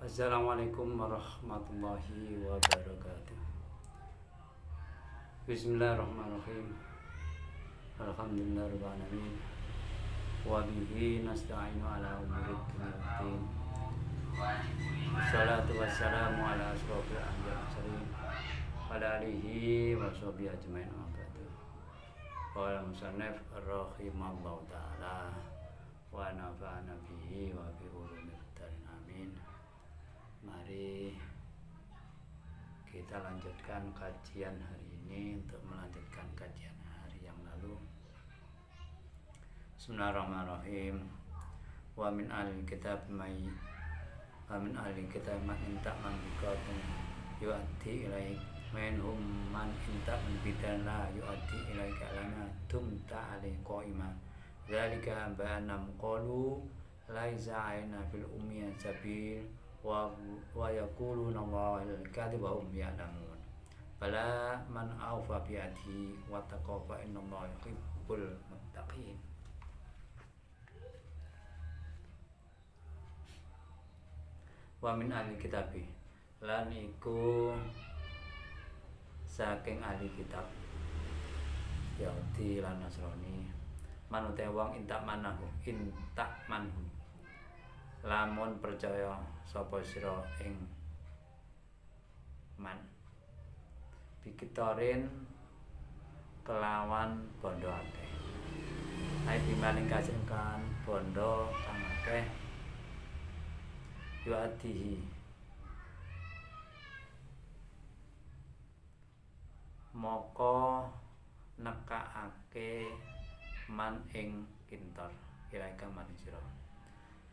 Assalamualaikum warahmatullahi wabarakatuh. Bismillahirrahmanirrahim. Alhamdulillahirabbil alamin. Wa bihi nasta'inu ala umuri dunya waddin. Wassalatu wassalamu ala asyrofil anbiya'i wal mursalin wa ala alihi wa sahbihi ajmain amma ba'du. Qala musannif rahimallahu ta'ala wa nafa'ana bihi wa bi ulumil darin amin. Mari kita lanjutkan kajian hari ini untuk melanjutkan kajian hari yang lalu. Bismillahirrahmanirrahim. Wa min ahli kitab may wa min ahli kitab man inta man biqatum yu'addi ilaik minhum man inta man bidan la yu'addi ilaika lana tumta alai qaima dzalika ba'anam qalu laisa aina fil ummiya sabil wa yaquluna wa'al kadhib wa hum ya'lamun bala man awfa bi ahdihi wa taqwa fa innallaha yuhibbul muttaqin. Wa min ahli kitabi lan iku saking ahli kitab Yahudi lan Nasrani manute wong intak manhu lamun percaya sapa sira ing man bikitorin kelawan bondo akeh ai bimaling kasengkan bondo kang akeh yu'adihi moko nekaake man ing kintor kira-kira man sira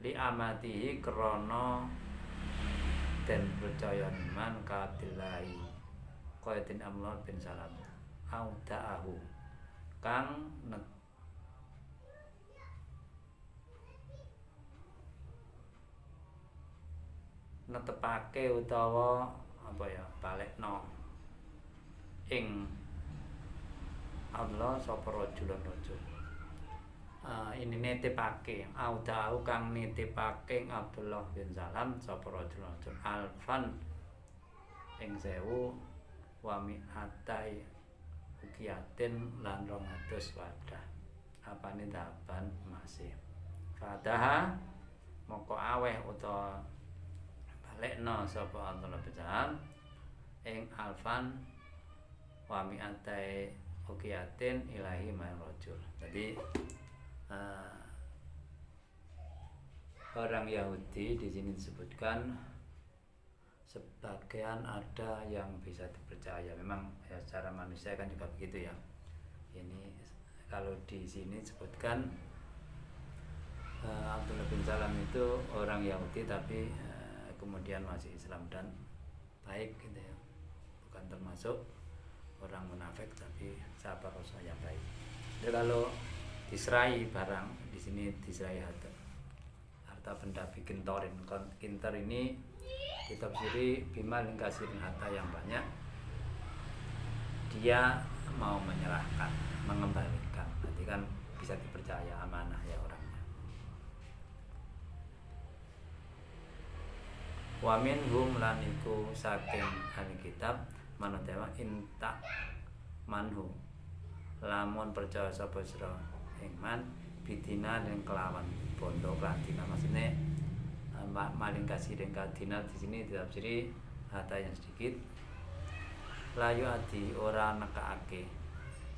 li amatihi krana den percaya iman kabillahi qaidin amlal bin salam audaahu kang netepake utawa apa ya balekno ing Allah sapa rajulun rajul. Ini nitipake audau kang nitipake Abdullah bin Salam sapa rajul alfan ing 1000 wa mi'atai ukiyatin lan 200 wadah apane daban masih fadaha moko aweh utawa balekno sapa Abdullah bin Salam ing alfan wa mi'atai ukiyatin ilahi man rajul. Jadi orang Yahudi di sini disebutkan sebagian ada yang bisa dipercaya. Memang ya secara manusia kan juga begitu ya. Ini kalau di sini disebutkan Abdullah bin Salam itu orang Yahudi tapi kemudian masih Islam dan baik gitu ya. Bukan termasuk orang munafik tapi sahabat Rasul yang baik. Jadi kalau diserai barang di sini diserai harta benda bikin torin kinter ini ditafsiri bima lingkasirin harta yang banyak dia mau menyerahkan mengembalikan berarti kan bisa dipercaya amanah ya orangnya. Wa minhum lan iku saking ahli kitab manatewa inta manhu lamun percaya sapa sira iman bidina dan kelawan bondo kadina maksudnya maling kasih dan kadina di sini ditafsiri harta yang sedikit layu adi ora nekaake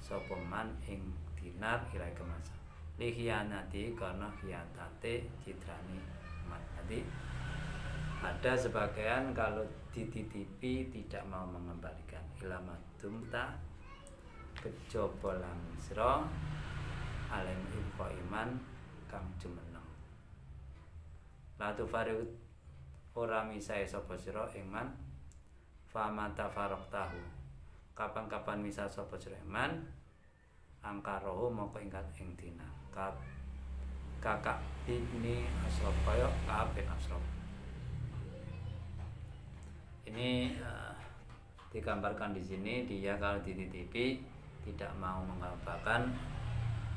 sapa man ing dinar kira kemasa lihianati karena khiatate citrani man. Jadi ada sebagian kalau dititipi tidak mau mengembalikan ilamadum ta kejobolan sira alim info iman kang jumeneng latu farud ora misae sapa sira iman famata farok tahu kapan-kapan misa sapa sira iman angkarohu moko ingkat ing dina kakak ini asrof koyo kabeh asrof ini digambarkan di sini dia kalau dititipi tidak mau menggambarkan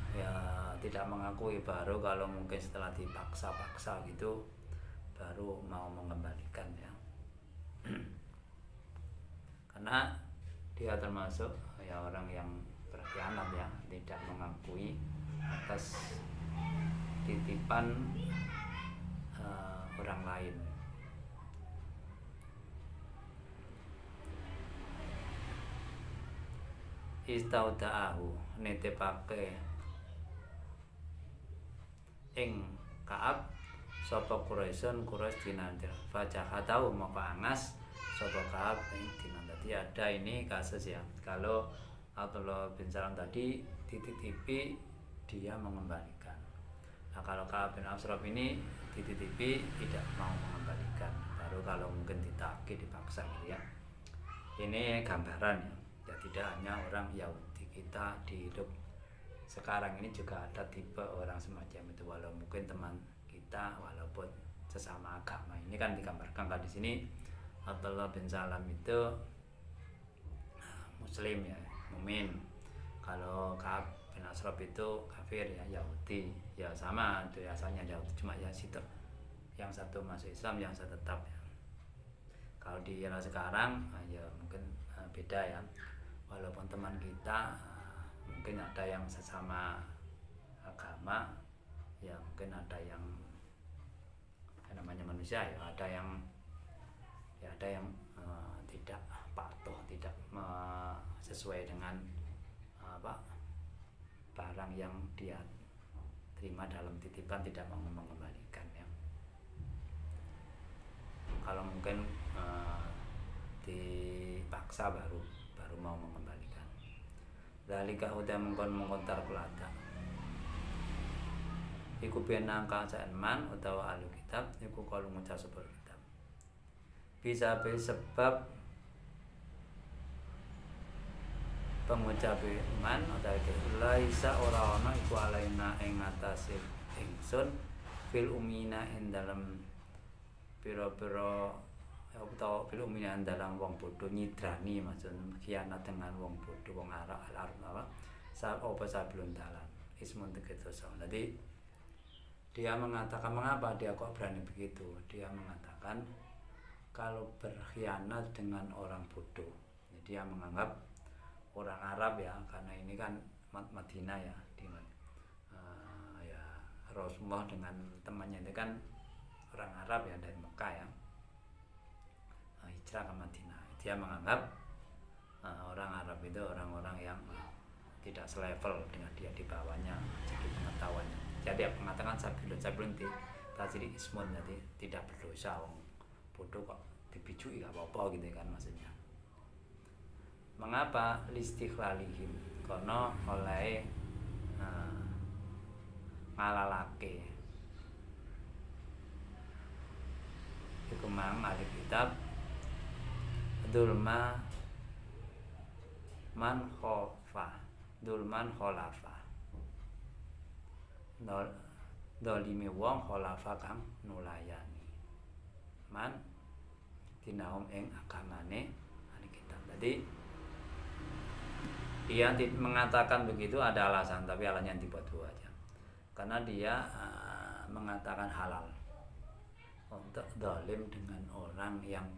ya tidak mengakui baru kalau mungkin setelah dipaksa-paksa gitu baru mau mengembalikan ya. Karena dia termasuk ya orang yang berkhianat ya, tidak mengakui atas titipan orang lain. Istauda'ahu nitipake ing Ka'ab sapa Quraisyun Quraisy dinantir fajahatahu maka angas sapa Ka'ab ing dinantir. Jadi ada ini kasus ya, kalau Abdullah bin Salam tadi dititipi dia mengembalikan. Nah kalau Ka'ab bin Ashraf ini dititipi tidak mau mengembalikan, baru kalau mungkin ditagih dipaksa gitu ya. Ini gambaran ya. Ya tidak hanya orang Yahudi, kita di hidup sekarang ini juga ada tipe orang semacam itu, walau mungkin teman kita walaupun sesama agama. Ini kan digambarkan kan di sini Abdullah bin Salam itu Muslim ya, mukmin. Kalau Ka'ab bin Ashraf itu kafir ya, Yahudi. Ya sama itu asalnya Yahudi, cuma ya situ yang satu masuk Islam, yang satu tetap ya. Kalau di era sekarang ya mungkin beda ya. Walaupun teman kita mungkin ada yang sesama agama ya, mungkin ada yang namanya manusia ya, ada yang tidak patuh, tidak sesuai dengan barang yang dia terima dalam titipan, tidak mau mengembalikan ya. Kalau mungkin dipaksa baru mau mengembalikan. Zalika udah mengkontar kulata. Iku benangka man utawa ahli kitab iku kalau ngucap sebab kitab. Bisa sebab pengucap man utawa laisa ora ana iku alaina ing atase ingsun fil umina ing dalem pira-pira atau fil umina ing dalem wong bodho nyidrani, maksud khianat dengan wong bodho, wong Arab apa apa sablon dalan ismun tegese. Jadi dia mengatakan, mengapa dia kok berani begitu? Dia mengatakan kalau berkhianat dengan orang bodoh, dia menganggap orang Arab ya, karena ini kan Madinah ya, ya Rasulullah dengan temannya itu kan orang Arab ya, dari Mekah ya, hijrah ke Madinah. Dia menganggap orang Arab itu orang-orang yang tidak selevel dengan dia, di bawahnya jadi pengetahuannya. Jadi dia mengatakan sabilun tasiri ismun, jadi tidak berdosa, wong bodoh kok dibijui gak apa-apa gitu kan maksudnya. Mengapa listiklalihim? Karena oleh ngalalake iku mang ahli kitab dulma man khofa, dulman kholafa, dolimi wong kholafa kang nulayani man dinahum ing agamane ahli kitab. Jadi dia mengatakan begitu ada alasan, tapi alasannya dibuat-buat aja. Karena dia mengatakan halal untuk zalim dengan orang yang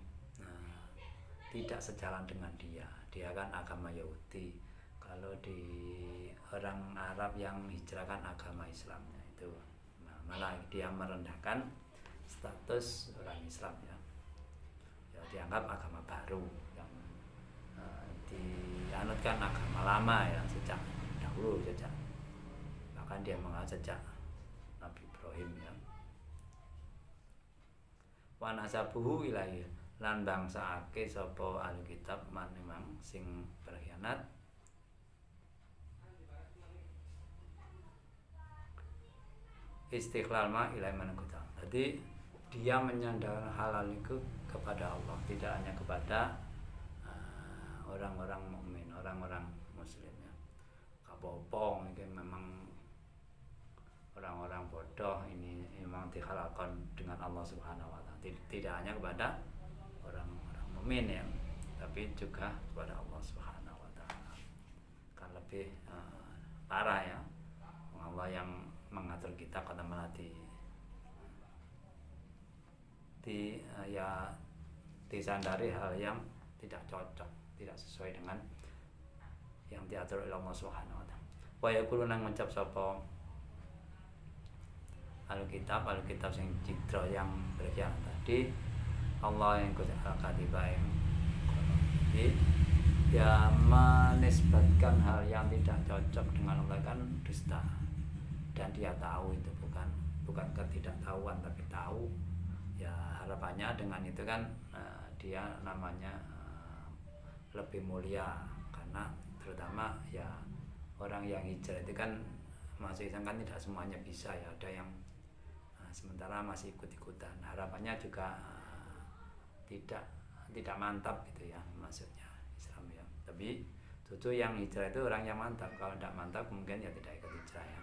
tidak sejalan dengan dia. Dia kan agama Yahudi. Kalau di orang Arab yang hijrahkan agama Islamnya itu, malah dia merendahkan status orang Islam ya. Ya dianggap agama baru yang dianutkan agama lama ya, sejak dahulu sejak, bahkan dia mengajar sejak Nabi Ibrahim ya. Wa nasabuhu ilahi, lan bangsaake sapa ahli kitab man memang sing berkhianat istiqlal ma ilahi mankuta. Jadi dia menyandarkan halal itu kepada Allah, tidak hanya kepada orang-orang mukmin, orang-orang muslim ya. Kapopong ini memang orang-orang bodoh, ini memang dihalalkan dengan Allah Subhanahu wa taala. Tidak hanya kepada orang-orang mukmin ya, tapi juga kepada Allah Subhanahu wa taala. Kan lebih parah ya. Allah yang mengatur kita kata melati ya disandari hal yang tidak cocok, tidak sesuai dengan yang diatur oleh Allah Subhanahu wa taala. Wa yaqulu nang ngucap sapa Alkitab sing citra yang berkhianat tadi, Allah yang al-katiba yang jadi ya menisbatkan hal yang tidak cocok dengan Allah kan dusta, dan dia tahu itu bukan ketidaktahuan tapi tahu. Ya harapannya dengan itu kan dia namanya lebih mulia, karena terutama ya orang yang hijrah itu kan masih kan tidak semuanya bisa ya, ada yang sementara masih ikut-ikutan. Harapannya juga tidak mantap gitu ya maksudnya Islam ya. Tapi tentu yang hijrah itu orang yang mantap. Kalau tidak mantap mungkin ya tidak ikut hijrah ya.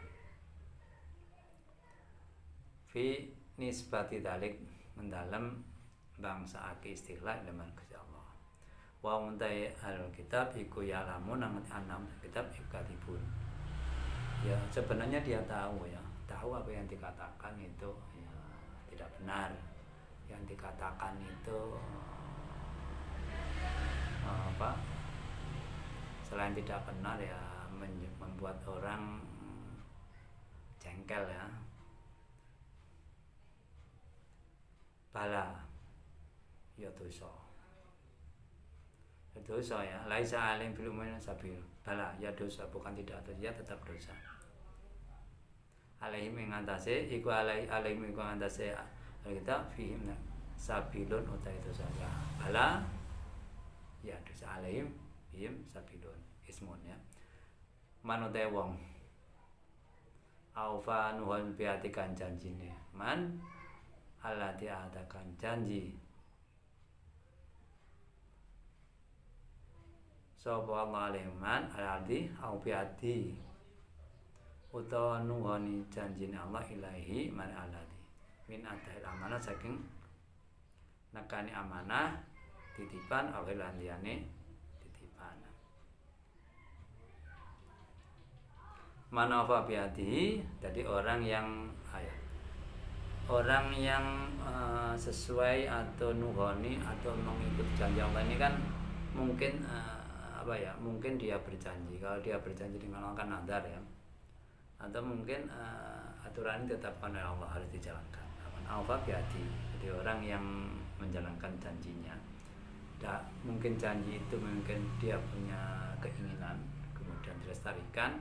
Fi nisbati dalik mendalam bangsa aki istilah ilaman Gusti Allah. Wa muntai al-kitab iku ya lamun nang anam kitab ikatibun. Ya sebenarnya dia tahu ya, tahu apa yang dikatakan itu ya tidak benar. Yang dikatakan itu selain tidak benar ya membuat orang jengkel ya. Bala ya dosa ya, laisa alim bil ummin sabil. Bala ya dosa, bukan tidak dosa, ya tetap dosa. Alaihim ingantase iku alaihim iku ngantase kita fihim sabilun utai dosa ya. Bala ya dosa, alaihim bihim sabilun ismun ya. Manute wong aufa nuhun biatikan janjine man Allah diadakan janji sapa Allah aliman aladi au biati utawa nuhoni janjine Allah ilahi man aladi min adil amanah saking nekani amanah titipan awil liyane titipan manafa biati. Jadi orang yang sesuai atau nuhoni atau mengikuti janji Allah ini kan mungkin mungkin dia berjanji. Kalau dia berjanji dengan Allah kan nadar ya, atau mungkin aturan ini ditetapkan oleh Allah harus dijalankan. Alfa biati, jadi orang yang menjalankan janjinya. Mungkin janji itu mungkin dia punya keinginan kemudian dilestarikan,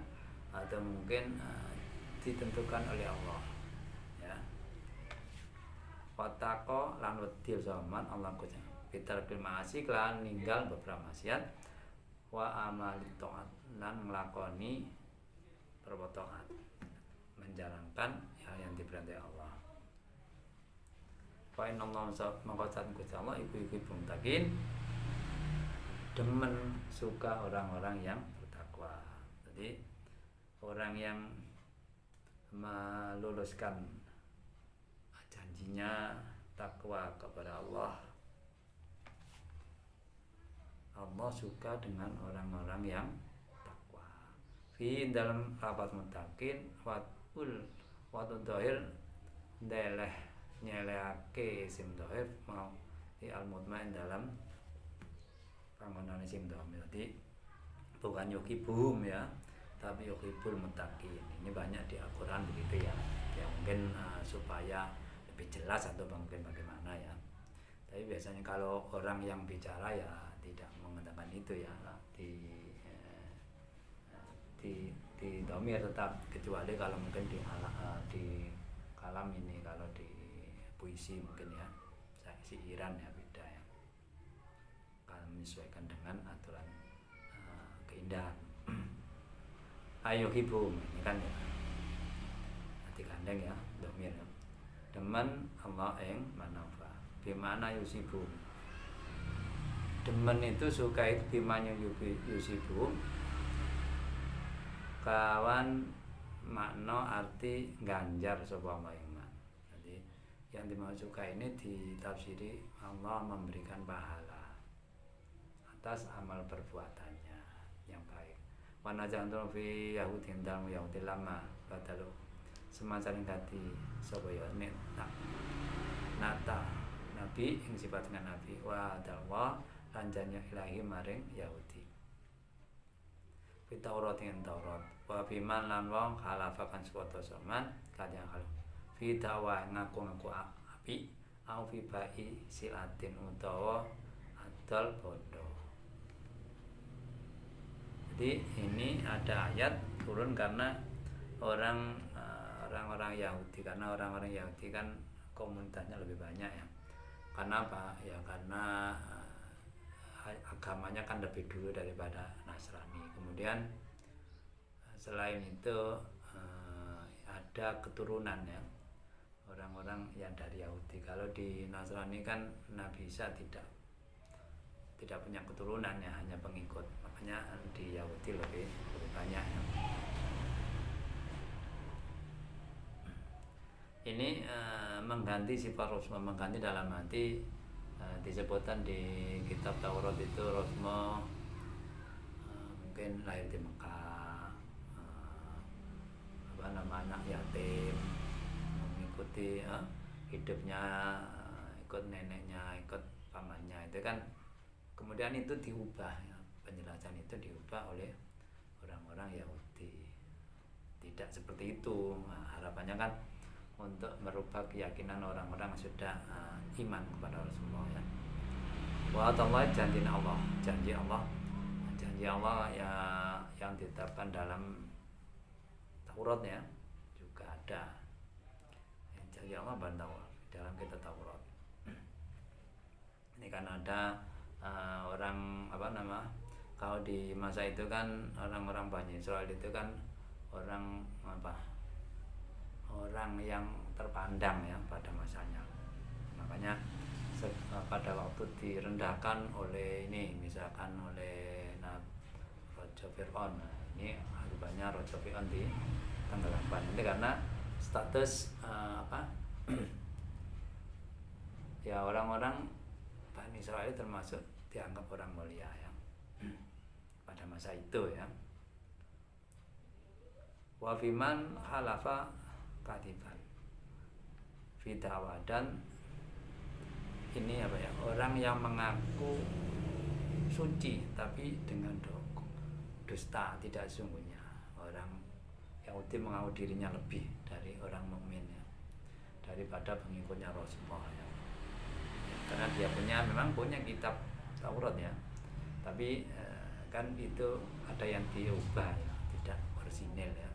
atau mungkin ditentukan oleh Allah. Watako lan wedil zaman Allah kucing fitar ma'asi kelan ninggal beberapa maksiat wa amali taat lan nglakoni perbuatan taat, menjalankan hal yang diperintah Allah. Fa inna Allah maqatan Gusti Allah iku bungtakin demen suka orang-orang yang bertakwa. Jadi orang yang meluluskan janjinya takwa kepada Allah, Allah suka dengan orang-orang yang takwa. Fi dalam rapat mutakin watul dohir deleh nyelehake isim dohir mau di al-mutmain dalam panggonan isim dohir. Jadi bukan yukibum ya, tapi yukibul mutakin. Ini banyak di Al-Quran begitu ya, yang mungkin supaya lebih jelas atau mungkin bagaimana ya. Tapi biasanya kalau orang yang bicara ya tidak mengatakan itu ya, di dhamir tetap, kecuali kalau mungkin di kalam ini, kalau di puisi mungkin ya siiran ya beda ya, kalau menyesuaikan dengan aturan keindahan. Ayo hibum ini kan ya hati gandeng ya, dhamir ya. Demen Allah ing manafa bimana yusibu. Demen itu suka itu bimanya yusibu kawan makna arti ganjar sapa iman. Jadi yang dimaksud suka ini ditafsiri Allah memberikan pahala atas amal perbuatannya yang baik. Wa najantu fi yahudin dalam yahudi lama badalu semacam ganti sapa ya nata nabi ing sifat dengan nabi wa dalwa lan janji ilahi maring Yahudi Taurat ing Taurat wa biman lan wong khalafakan suatu zaman kadang hal fi dawa ngaku-ngaku api au fi bai silatin utawa adol bondo. Jadi ini ada ayat turun karena orang-orang Yahudi, karena orang-orang Yahudi kan komunitasnya lebih banyak ya. Karena apa? Ya karena agamanya kan lebih dulu daripada Nasrani. Kemudian selain itu ada keturunan ya, orang-orang yang dari Yahudi. Kalau di Nasrani kan Nabi Isa tidak punya keturunan ya, hanya pengikut. Makanya di Yahudi lebih banyak ya. Ini mengganti sifat Rosmo, mengganti dalam arti disebutkan di kitab Taurat itu Rosmo mungkin lahir di Mekah, anak yatim, mengikuti hidupnya, ikut neneknya, ikut pamannya, itu kan kemudian itu diubah ya, penjelasan itu diubah oleh orang-orang Yahudi. Tidak seperti itu. Harapannya kan untuk merubah keyakinan orang-orang yang sudah iman kepada Rasulullah ya. Wa ta'ala janji Allah ya, yang ditetapkan dalam Taurat ya, juga ada janji Allah dalam kitab Taurat. Ini kan ada orang kalau di masa itu kan orang-orang Bani Israel itu kan orang yang terpandang ya pada masanya. Makanya pada waktu direndahkan oleh misalkan oleh Raja Fir'aun, ini akibatnya Raja Fir'aun ditenggelamkan. Ini karena status ya orang-orang Bani Israel termasuk dianggap orang mulia ya pada masa itu ya. Wa fiman halafa kadiban fidawa, dan ini orang yang mengaku suci tapi dengan dusta, tidak sungguhnya. Orang Yahudi mengaku dirinya lebih dari orang mukmin ya, daripada pengikutnya Rasulullah ya. Karena dia memang punya kitab Taurat ya, tapi kan itu ada yang diubah ya, tidak orisinil ya.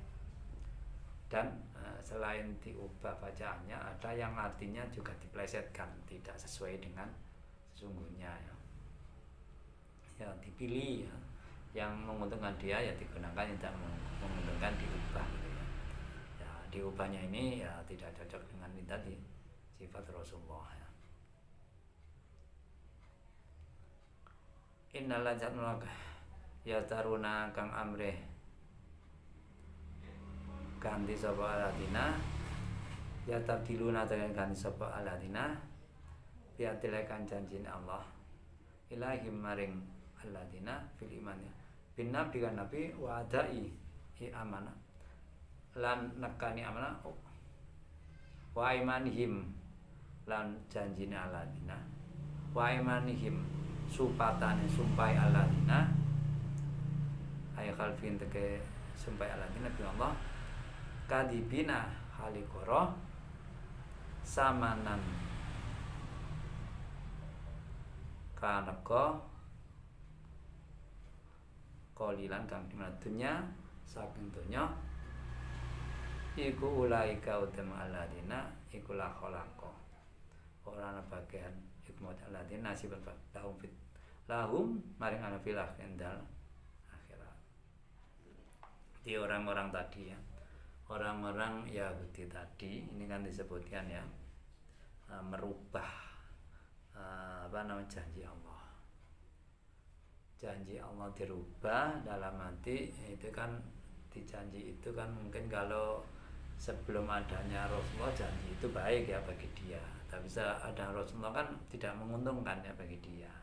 Dan selain diubah bacaannya, ada yang artinya juga diplesetkan, tidak sesuai dengan sesungguhnya ya. Ya dipilih ya, yang menguntungkan dia ya digunakan, yang tidak menguntungkan diubah gitu ya. Ya diubahnya ini ya tidak cocok dengan tadi sifat Rasulullah ya. Innal jannah ya taruna kang amrih ganti sapa aladina ya tabdiluna dengan ganti sapa aladina biatilekan janjin Allah ilahi maring aladina fil iman ya bin nabi kan nabi wa adai amanah lan nekani amanah wa imanihim lan janjine aladina wa imanihim supatane sumpai aladina ay khalfin teke sumpai aladina bi Allah kadibina halikoro samanan kaneko kolilan kang dimana dunya saking dunya iku ulaika utama aladina iku la kholako ora ana bagian hikmat aladina sifat lahum maring ana fil akhirat. Di orang-orang tadi ya, orang-orang Yahudi tadi ini kan disebutkan ya merubah janji Allah. Janji Allah dirubah dalam arti itu kan dijanji itu kan mungkin kalau sebelum adanya Rasulullah janji itu baik ya bagi dia, tapi bisa ada Rasulullah kan tidak menguntungkan ya bagi dia.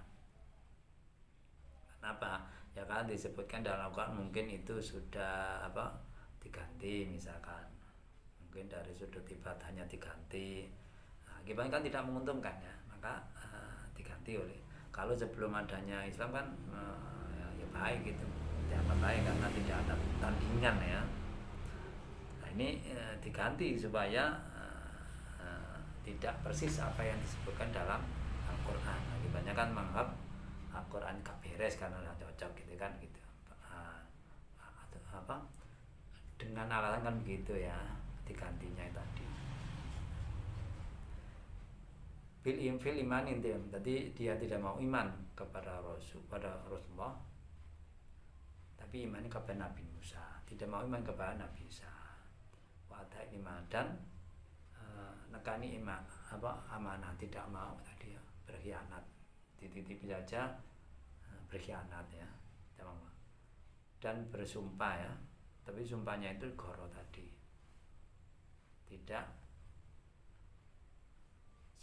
Kenapa? Ya kan disebutkan dalam Al-Quran mungkin itu sudah diganti, misalkan mungkin dari sudut ibadah hanya diganti, akibatnya kan tidak menguntungkan ya, maka diganti oleh, kalau sebelum adanya Islam kan ya baik gitu, dianggap baik karena tidak ada tandingan ya. Nah ini diganti supaya tidak persis apa yang disebutkan dalam Al-Quran. Akibatnya kan menganggap Al-Quran gak beres karena tidak cocok gitu kan gitu. Apa dengan alasan kan begitu ya digantinya tadi. Fil iman intim, tadi dia tidak mau iman kepada Rasulullah, tapi imannya kepada Nabi Musa, tidak mau iman kepada Nabi Isa. Wa'ada iman dan nekani iman amanah, tidak mau tadi ya, berkhianat, dititipi saja berkhianat ya, dan bersumpah ya, tapi sumpahnya itu goro tadi, tidak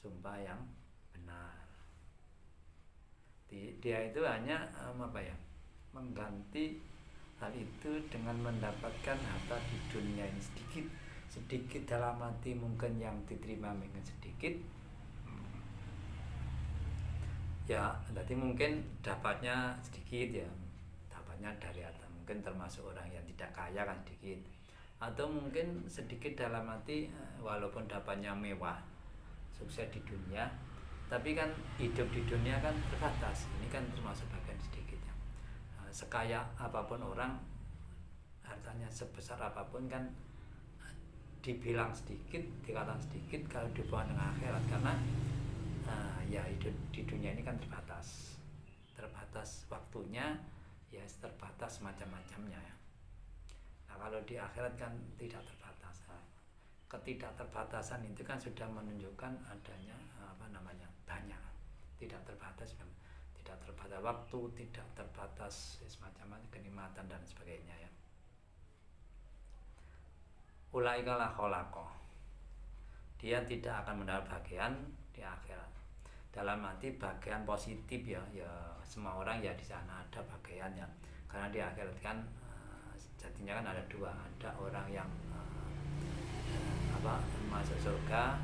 sumpah yang benar. Dia itu hanya mengganti hal itu dengan mendapatkan harta di dunia ini sedikit dalam arti mungkin yang diterima mungkin sedikit ya, berarti mungkin dapatnya sedikit ya, dapatnya dari atas, mungkin termasuk orang yang tidak kaya kan sedikit, atau mungkin sedikit dalam arti walaupun dapatnya mewah, sukses di dunia, tapi kan hidup di dunia kan terbatas, ini kan termasuk bagian sedikit ya. Sekaya apapun orang, hartanya sebesar apapun kan dibilang sedikit, dikatakan sedikit kalau dihubungkan dengan akhirat, karena ya hidup di dunia ini kan terbatas waktunya ya, terbatas macam-macamnya ya. Nah kalau di akhirat kan tidak terbatas. Ketidakterbatasan itu kan sudah menunjukkan adanya banyak, tidak terbatas waktu, tidak terbatas semacam kenikmatan dan sebagainya ya. Ulaika la khalaqa, dia tidak akan mendapat bagian di akhirat, dalam arti bagian positif ya semua orang ya di sana ada bagiannya, karena di akhirat kan jadinya kan ada dua, ada orang yang masuk surga,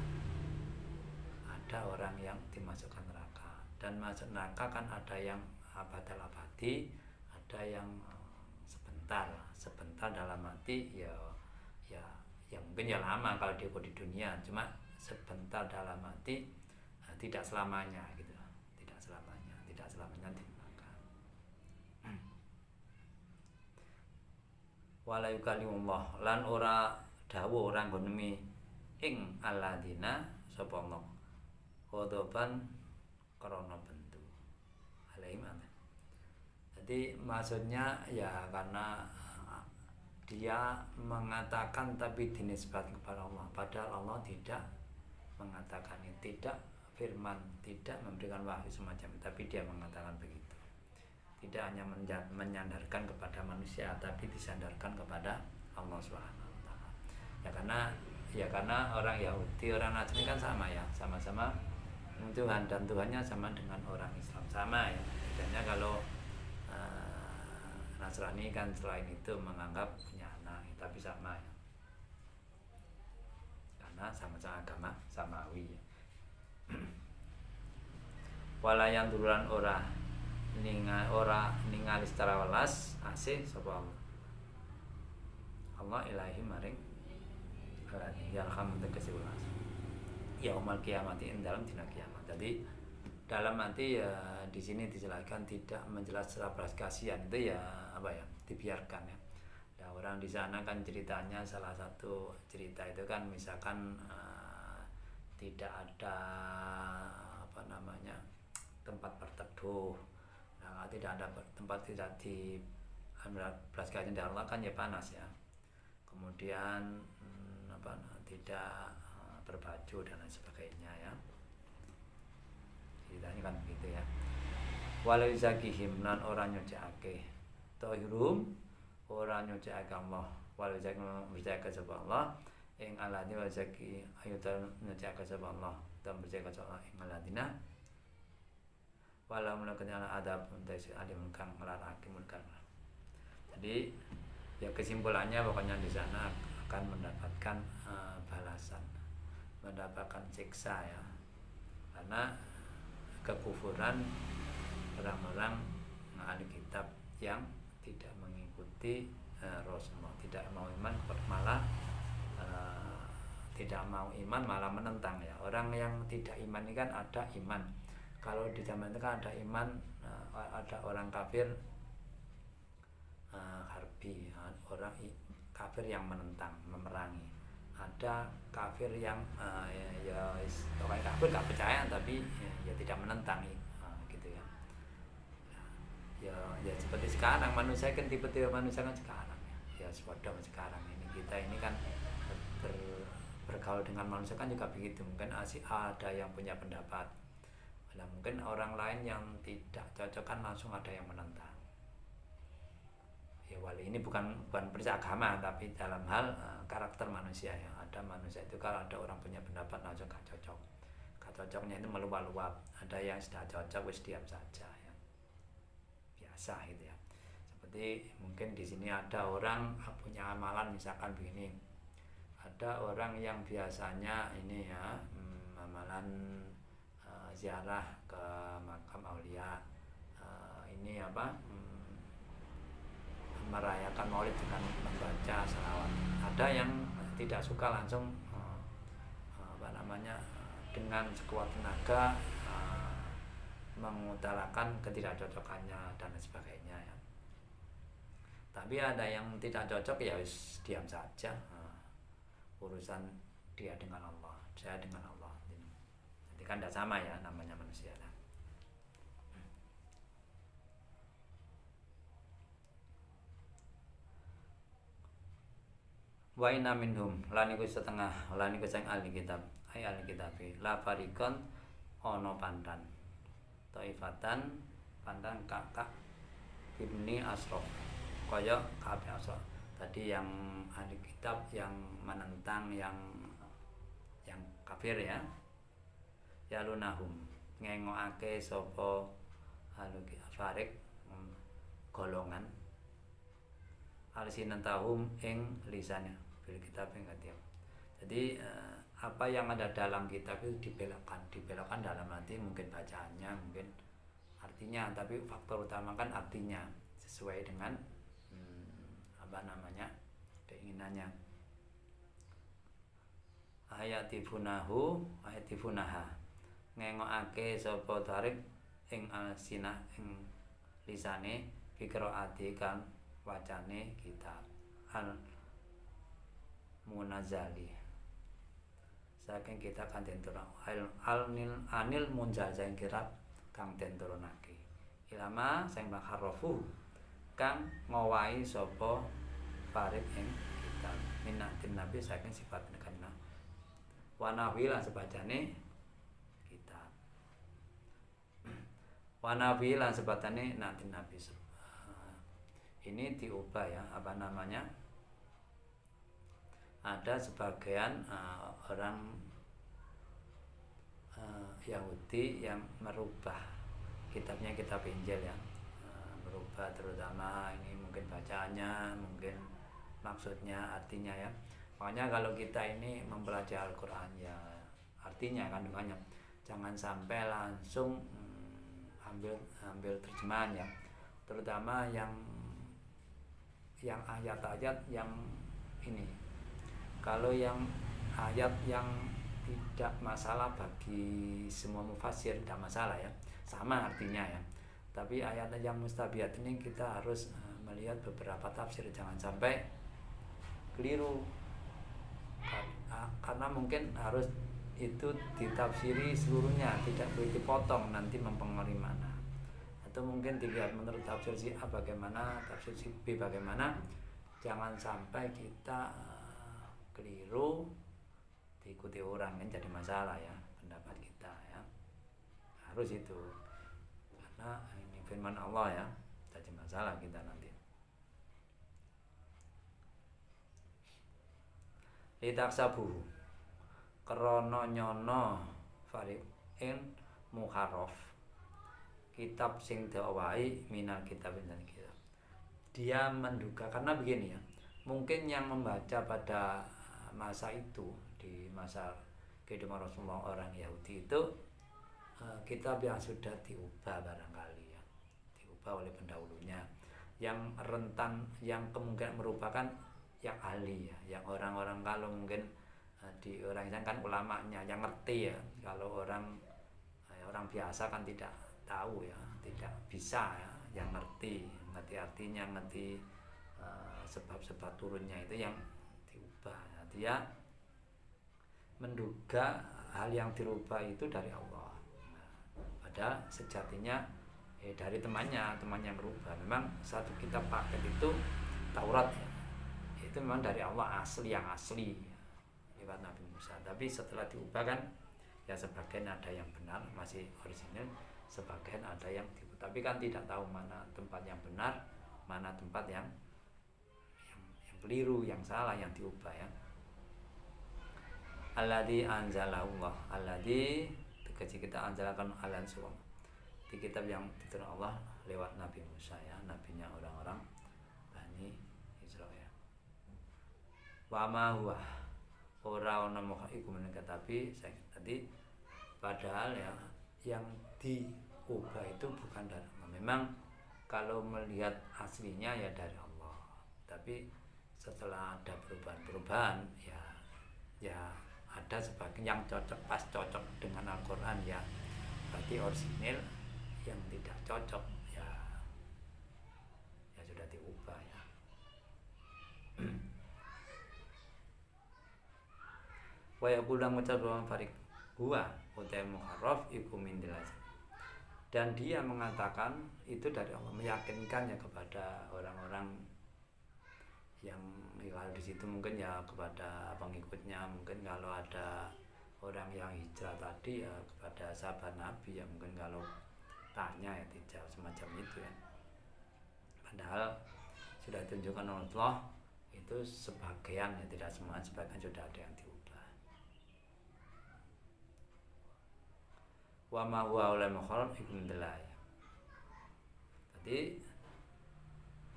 ada orang yang dimasukkan neraka, dan masuk neraka kan ada yang abadal abadi, ada yang sebentar dalam arti ya mungkin ya lama kalau dia di dunia, cuma sebentar dalam arti tidak selamanya gitu, tidak selamanya di neraka. Wala yukalimullah, lan ora dawuh ora nggone ing alladzina sapa Allah khodoban krana bentu alaihim. Jadi maksudnya ya karena dia mengatakan tapi dinisbatkan kepada Allah, padahal Allah tidak mengatakan ini, tidak firman, tidak memberikan wahyu semacam itu, tapi dia mengatakan begitu. Tidak hanya menyandarkan kepada manusia, tapi disandarkan kepada Allah Subhanahu wa taala. Ya karena orang Yahudi, orang Nasrani kan sama ya, sama-sama Tuhan, dan Tuhannya sama dengan orang Islam, sama ya. Bedanya kalau Nasrani kan selain itu menganggap punya anak, tapi sama ya, karena sama-sama agama samawi ya. Walayan turunan ora ningali secara welas asih sapa Allah ilahi maring yarham tegese welas yaumal kiamati ing dalam dina kiamat. Jadi dalam nanti ya di sini dijelaskan tidak menjelas secara belas kasihan, itu ya dibiarkan ya. Nah, orang di sana kan ceritanya, salah satu cerita itu kan misalkan tidak ada tempat berteduh. Nah, tidak ada tempat, tidak di belas kasihan dari Allah kan ya panas ya. Kemudian tidak berbaju dan lain sebagainya ya. Ceritanya kan begitu ya. Walau zakihim, lan ora nyucikake tohirum, ora nyucikake Allah, walau zakihim sapa Allah ing aladina wa zaki ayutan nyucikake sapa Allah, dan berjaga sapa ing aladina walau melakukan adab untuk alim kang melaraki munkar. Jadi ya kesimpulannya pokoknya di sana akan mendapatkan balasan, mendapatkan siksa ya, karena kekufuran orang-orang ahli kitab yang tidak mengikuti Rasulullah, tidak mau iman, malah tidak mau iman malah menentang ya. Orang yang tidak iman ini kan ada iman. Kalau di zaman itu kan ada iman, ada orang kafir harbi, orang kafir yang menentang, memerangi. Ada kafir yang orang kafir gak percaya tapi ya tidak menentang gitu ya. Ya seperti sekarang manusia kan tipe-tipe manusia kan sekarang ya seperti sekarang ini kita ini kan bergaul dengan manusia kan juga begitu. Mungkin ada yang punya pendapat, nah, mungkin orang lain yang tidak cocok kan langsung ada yang menentang. Ya wali ini bukan prinsip agama tapi dalam hal karakter manusia ya. Ada manusia itu kalau ada orang punya pendapat langsung gak cocok. Gak cocoknya itu meluap-luap. Ada yang sudah cocok wis diam saja ya. Biasa gitu ya. Seperti mungkin di sini ada orang punya amalan misalkan begini. Ada orang yang biasanya ini ya amalan ziarah ke makam aulia, ini apa merayakan maulid dengan membaca salawat. Ada yang tidak suka langsung dengan sekuat tenaga mengutarakan ketidakcocokannya dan sebagainya ya. Tapi ada yang tidak cocok ya wis diam saja. Urusan dia dengan Allah, saya dengan Allah. Jadi kan tidak sama ya namanya manusia. Wa inna minhum lan iku setengah lan iku sing ahli kitab ai ahli kitab la farikon ana pandan taifatan pandan kakak ibni Asrof kaya kabeh Asrof tadi yang ahli kitab yang menentang yang kafir ya lunahum ngengokake sapa ahli farik golongan alsinatahum ing lisannya bil kitab ing kitab. Jadi apa yang ada dalam kitab itu dibelokkan dalam arti mungkin bacaannya, mungkin artinya, tapi faktor utama kan artinya sesuai dengan keinginannya. Ayatifunaha ngengokake sapa tarik ing alsinah ing lisane fikroati kan wacane kitab al munazzali saking kitab kang den turun anil munzal sing kirab kang den turunake ilama sing maharrafu kang ngowahi sapa farid ing kitab minatin nabi saking sifat nekana wanawi lan sebacane kitab wanawi lan sebatane natin nabi. Ini diubah ya, ada sebagian orang Yahudi yang merubah kitabnya, kitab Injil ya, merubah terutama ini mungkin bacaannya, mungkin maksudnya, artinya ya. Makanya kalau kita ini mempelajari Al-Quran ya artinya kandungannya, jangan sampai langsung ambil terjemahan ya, terutama yang ayat-ayat yang ini. Kalau yang ayat yang tidak masalah bagi semua mufassir, tidak masalah ya, sama artinya ya. Tapi ayat yang mustabihat ini kita harus melihat beberapa tafsir, jangan sampai keliru, karena mungkin harus itu ditafsiri seluruhnya, tidak boleh dipotong, nanti mempengaruhi mana. Atau mungkin dilihat menurut tafsir si A bagaimana, tafsir si B bagaimana, jangan sampai kita keliru diikuti orang, kan jadi masalah ya pendapat kita ya, harus itu, karena ini firman Allah ya, jadi masalah kita nanti. Litaksabu krana nyono fariqin muharraf kitab sing dawahi minal kitab dan kitab. Dia menduga, karena begini ya, mungkin yang membaca pada masa itu, di masa kehidupan Rasulullah orang Yahudi itu kitab yang sudah diubah barangkali ya, diubah oleh pendahulunya, yang rentan, yang kemungkinan merupakan yang ahli ya, yang orang-orang kalau mungkin di orang Islam kan ulamanya yang ngerti ya, kalau orang biasa kan tidak tahu ya, tidak bisa ya, yang ngerti artinya, ngerti sebab-sebab turunnya itu yang diubah. Nah, dia menduga hal yang dirubah itu dari Allah. Nah, pada sejatinya dari temannya yang berubah. Memang satu kitab paket itu Taurat ya, itu memang dari Allah yang asli ya, lewat Nabi Musa. Tapi setelah diubah kan ya, sebagian ada yang benar masih orisinil, sebagian ada yang diubah. Tapi kan tidak tahu mana tempat yang benar, mana tempat yang keliru, yang salah, yang diubah ya. Alladzi anzalallah, alladzi tegesi kita anjalakan alan suwam, di kitab yang diturunkan Allah lewat Nabi Musa ya, nabinya orang-orang Bani Israil. Wa ma huwa ora ana moh iku menika, tapi saya tadi padahal ya yang diubah itu bukan dari Allah. Memang kalau melihat aslinya ya dari Allah, tapi setelah ada perubahan ya ada sebagian yang pas cocok dengan Al-Quran ya, berarti orisinil. Yang tidak cocok ya sudah diubah ya. Wa yaqulang ngucap farik huwa utai muharraf iku min dilazim, dan dia mengatakan itu dari Allah, meyakinkan ya kepada orang-orang yang kalau di situ mungkin ya kepada pengikutnya, mungkin kalau ada orang yang hijrah tadi ya kepada sahabat Nabi ya, mungkin kalau tanya ya tidak semacam itu ya. Padahal sudah ditunjukkan oleh Allah itu sebagian ya, tidak semua, sebagian sudah ada yang diubah. Wa ma huwa ulal mukhalaf ikum delay. Jadi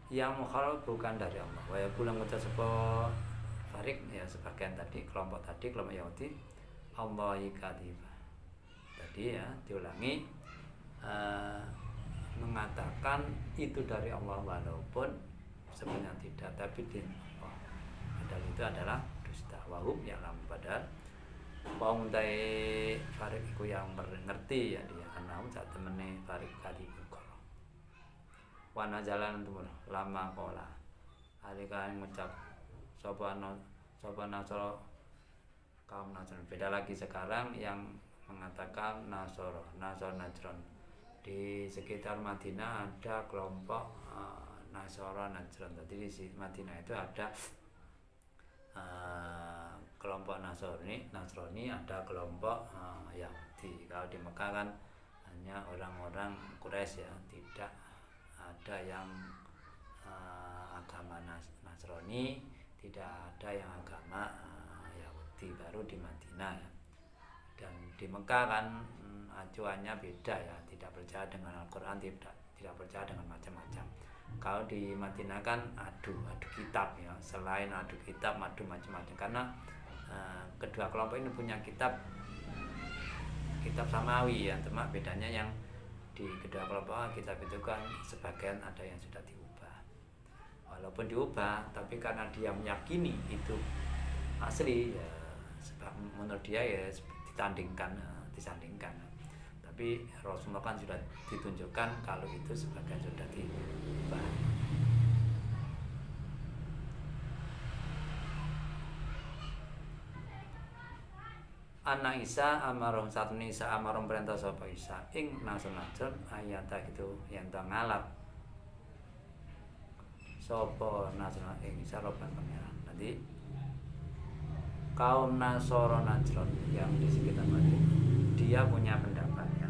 yang mukhalaf bukan dari Allah. Wa yaqulang ngucap sapa farik ya, sebagian tadi, kelompok Yahudi, Allahi kadzibah. Tadi ya diulangi, mengatakan itu dari Allah walaupun sebenarnya tidak, tapi di Allah. Padahal itu adalah dusta. Wahum yang lam, padahal wong tae farik iku yang mengerti ya, dia anau sak temene farik kadzibah. Wana jalan tumur lama kola alika ngucap sapa Nasoro, kaum Nasron. Beda lagi sekarang yang mengatakan Najron. Di sekitar Madinah ada kelompok Nasoro Najron. Tadi di Madinah itu ada kelompok Nasrani, ada kelompok Yahudi. Kalau di Mekah kan hanya orang-orang Quraisy ya, tidak ada yang agama Nasrani, tidak ada yang agama Yahudi, baru di Madinah ya. Dan di Mekah kan acuannya beda ya, tidak percaya dengan Al-Quran, tidak percaya dengan macam-macam. Kalau di Madinah kan adu kitab ya, selain adu kitab, adu macam-macam, karena kedua kelompok ini punya kitab samawi ya, cuma bedanya yang di kedua kelompok kitab itu kan sebagian ada yang sudah diubah. Walaupun diubah, tapi karena dia meyakini itu asli ya, sebab menurut dia ya disandingkan. Tapi Rasulullah kan sudah ditunjukkan kalau itu sebagian sudah diubah. Anak Isa amarom satu Isa amarom perintah sapa Isa ing nasun ayat itu yang tak ngalap sapa nasun ing Isa roban pangeran. Nanti kaum Nasoro Najron yang di sekitar Madinah, dia punya pendapat ya,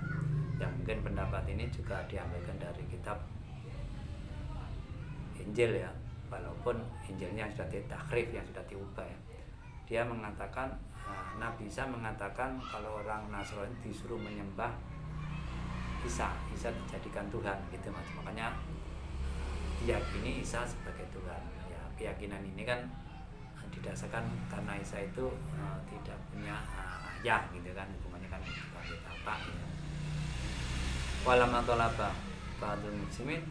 yang mungkin pendapat ini juga diambilkan dari kitab Injil ya, walaupun Injilnya sudah ditahrif, yang sudah diubah ya. Dia mengatakan, Nabi Isa mengatakan kalau orang Nasrani disuruh menyembah Isa dijadikan Tuhan gitu mas. Makanya diyakini Isa sebagai Tuhan ya. Keyakinan ini kan didasarkan karena Isa itu tidak punya ayah gitu kan, hubungannya kan sebagai bapak gitu. Walam atolaba ba'dul muslimin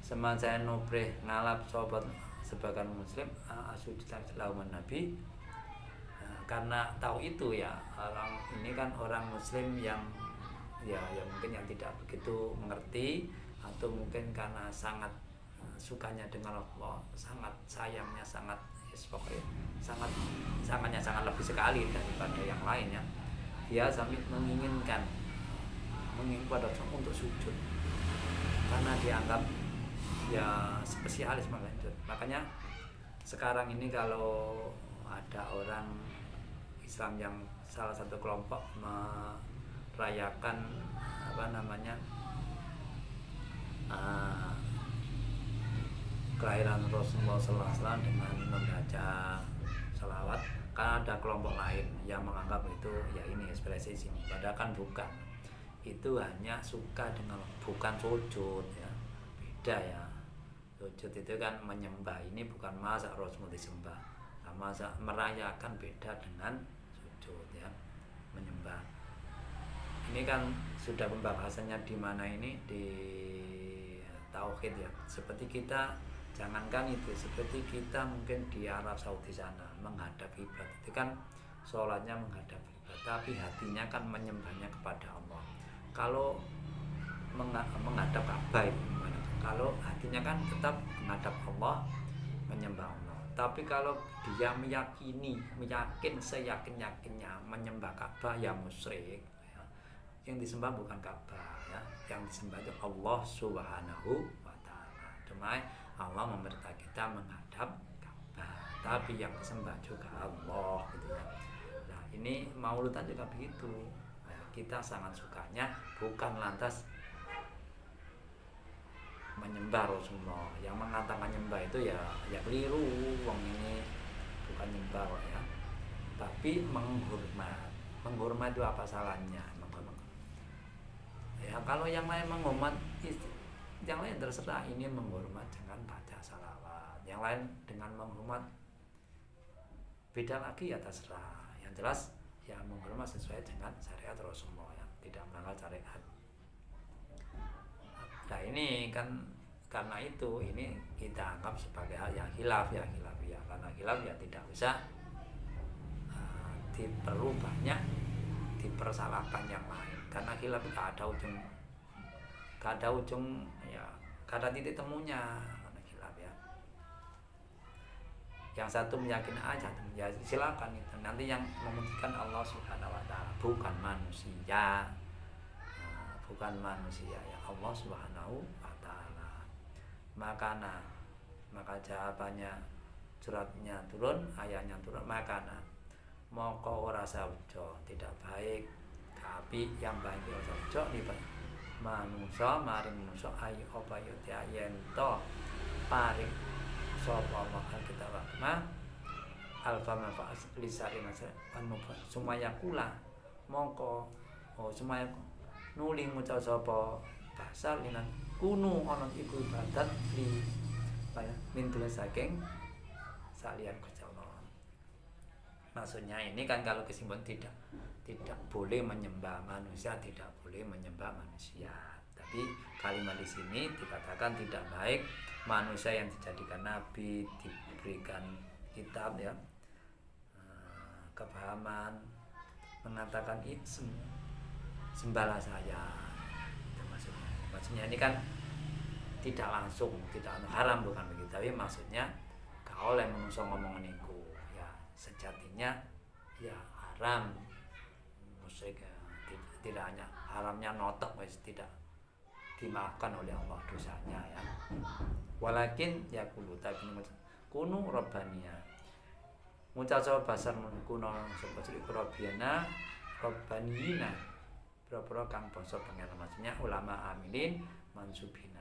semasa nubrih ngalap sobat sebagian muslim asujud lauman nabi. Karena tahu itu ya, orang ini kan orang muslim yang ya mungkin yang tidak begitu mengerti, atau mungkin karena sangat sukanya dengan Allah, sangat sayangnya, sangat sangat lebih sekali daripada yang lainnya, dia sampai menginginkan pada untuk sujud karena dianggap ya spesialis. Makanya sekarang ini kalau ada orang Islam yang salah satu kelompok merayakan kelahiran Rasulullah SAW dengan membaca salawat, kan ada kelompok lain yang menganggap itu ya ini ekspresi sini, padahal kan bukan. Itu hanya suka dengan, bukan sujud ya, beda ya. Sujud itu kan menyembah, ini bukan masa Rasulullah disembah. Nah, masa merayakan beda dengan sujud ya, menyembah. Ini kan sudah pembahasannya di mana ini, di tauhid ya. Seperti kita, jangankan itu, seperti kita mungkin di Arab Saudi sana menghadap kiblat, itu kan sholatnya menghadap kiblat, tapi hatinya kan menyembahnya kepada Allah. Kalau menghadap Ka'bah itu, kalau hatinya kan tetap menghadap Allah, menyembah Allah. Tapi kalau dia meyakin seyakin-yakinnya menyembah Ka'bah, ya musyrik ya. Yang disembah bukan Ka'bah ya, yang disembah itu Allah Subhanahu wa ta'ala. Cuma Allah memerintah kita menghadap Ka'bah, tapi yang disembah juga Allah gitu ya. Nah, ini Mauludan juga begitu. Nah, kita sangat sukanya bukan lantas menyembah Rasulullah. Yang mengatakan nyembah itu ya keliru, wong ini bukan nyembah ya, tapi menghormat. Menghormat itu apa salahnya? Ya kalau yang lain menghormat, yang lain terserah. Ini menghormat dengan baca salawat, yang lain dengan menghormat beda lagi ya, terserah. Yang jelas ya menghormat sesuai dengan syariat Rasulullah ya, tidak melanggar syariat. Nah ini kan karena itu ini kita anggap sebagai hal yang khilaf ya. Karena khilaf ya tidak usah diperlu banyak dipersalahkan yang lain, karena khilaf gak ada ujung ya, gak ada titik temunya karena khilaf ya. Yang satu meyakini aja ya silakan, itu nanti yang memutuskan Allah Subhanahu wa ta'ala, bukan manusia. Bukan manusia ya, Allah Subhanahu wa ta'ala. Maka jawabannya, suratnya turun, ayatnya turun, makana moko ora saujo tidak baik, tapi yang baik ora saujo libat manusa maring manusa ayu apa yo yen to paring sapa Allah kita wakma alfa manfaat lisari masa anmufa sumaya kula mongko sumaya nuli ngucap sapa basar linan kunu ana iku ibadat li mintul saking salian Gusti Allah. Maksudnya ini kan kalau kesimpulan tidak boleh menyembah manusia, tidak boleh menyembah manusia. Tapi kalimat di sini dikatakan tidak baik manusia yang dijadikan nabi, diberikan kitab ya, kepahaman, mengatakan itu sembahlah saya. Itu maksudnya ini kan tidak langsung, tidak haram bukan begitu, tapi maksudnya kalau oleh manusia ngomong niku ya sejatinya ya haram. Musyrik ya, tidak hanya haramnya notok wis tidak dimaafkan oleh Allah dosanya ya. Walakin ya kulo tapi kunu rabbaniya. Ngucap basar kuno sapa ciri rabbana rabbaniyina. Pro kang basa pengen, maksudnya ulama amilin mansubina.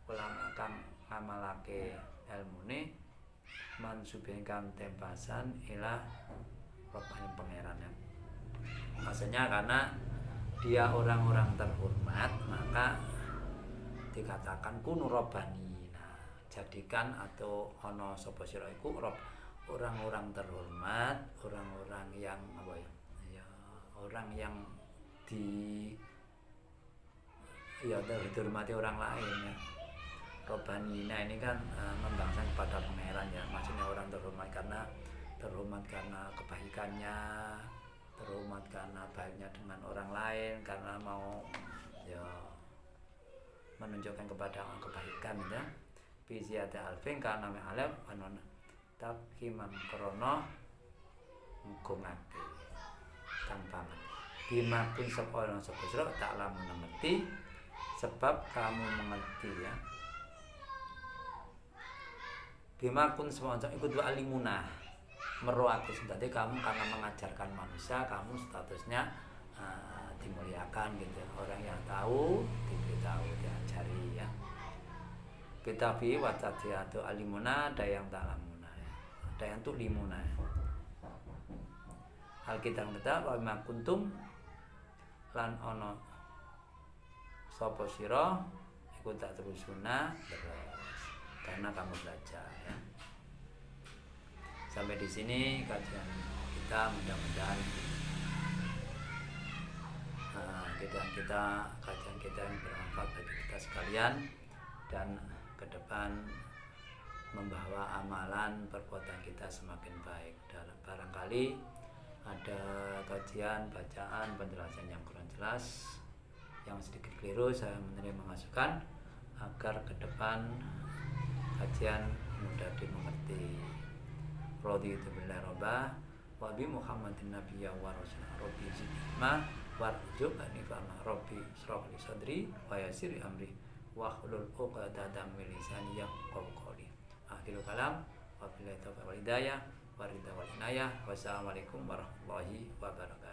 Ulama kang ngamalake ilmune mansubin kang tempasan ila rabbani pangerannya. Maksudnya karena dia orang-orang terhormat, maka dikatakan kunu robbani. Nah, jadikan atau ono sapa sira iku orang-orang terhormat, orang-orang yang apa ya? Ya, orang yang dihormati orang lain ya. Robanina ini kan membangsa kepada pangeran ya, maksudnya orang terhormat karena kebaikannya, terhormat karena baiknya dengan orang lain, karena mau ya menunjukkan kepada orang kebaikan ya. Bisiyate alfing karena alef anona tabhiman krono ngungake tampangan bima pun seorang sebesar tak lamun mengerti sebab kamu mengerti ya. Bima kun semuanya ikut dua alimuna meruaku sedati kamu karena mengajarkan manusia kamu statusnya dimuliakan gitu, orang yang tahu diberitahu diajari ya. Bitabi watatiatu alimuna dayang talamuna ya, dayang tu limuna ya. Alkitab kita wa ma kuntum lan ono sapa sira iku tak terusuna karena kamu belajar ya. Sampai di sini kajian kita, mudah-mudahan kajian kita yang bermanfaat bagi kita sekalian dan ke depan membawa amalan perbuatan kita semakin baik. Dalam barangkali ada kajian, bacaan, penjelasan yang kurang jelas, yang sedikit keliru, saya menerima masukan agar ke depan kajian mudah dimengerti. Raditu billahi robba wa bi Muhammadin nabiyya wa rasulullah rabbi zidni warzuqni fahma rabbi shrah li sadri wa yassir li amri wa hlul 'uqdatam min lisani yafqahu qawli. Akhirul kalam wa billahi taufiq wal hidayah wa ridha wal inayah. Wassalamualaikum warahmatullahi wabarakatuh.